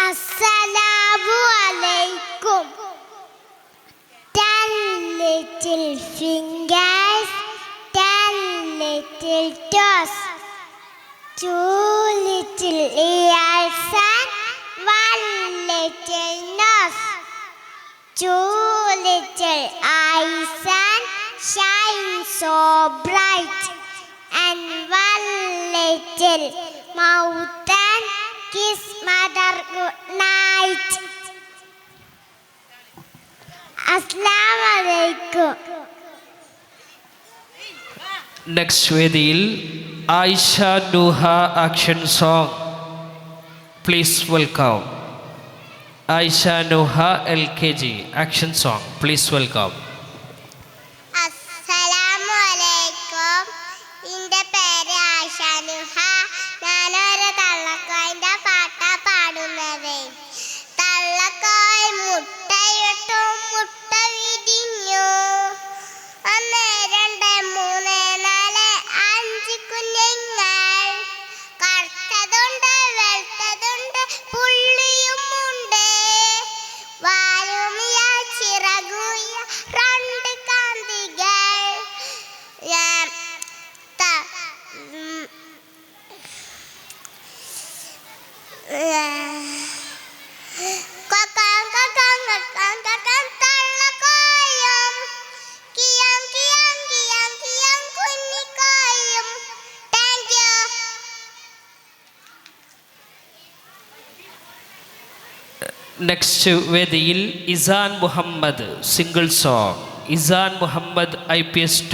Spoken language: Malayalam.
Assalamu alaikum. 10 little fingers, 10 little toes, 2 little ears and 1 little nose, 2 little eyes and shine so bright, and 1 little mouth and kiss mother good night. Assalamu alaikum. Next വേദിയിൽ Ayisha Nooha action song. Please welcome Ayisha Nooha LKG action song. Please welcome. അസ്സലാമു അലൈക്കും. എൻ്റെ പേര് ആയിഷ നൂഹ. ഞാനൊരു തള്ളക്കോയിൻ്റെ പാട്ടാ പാടുന്നത്. തള്ളക്കോയി മുട്ടയിട്ടു മുട്ട വിരിഞ്ഞു. 1 2 3 4 5 കുഞ്ഞുങ്ങൾ. കറുത്തതുണ്ട് വെളുത്തതുണ്ട് പുള്ളിയുമുണ്ട്. വാലുമിയ ചിറകുയ 2 കാന്തികൾ. തള്ളക്കോയും കിയം കിയം കിയം കിയം കുഞ്ഞിക്കോയും. Thank you. നെക്സ്റ്റ് വേദിയിൽ Isan Muhammad single song. Isan Muhammad IPS 2.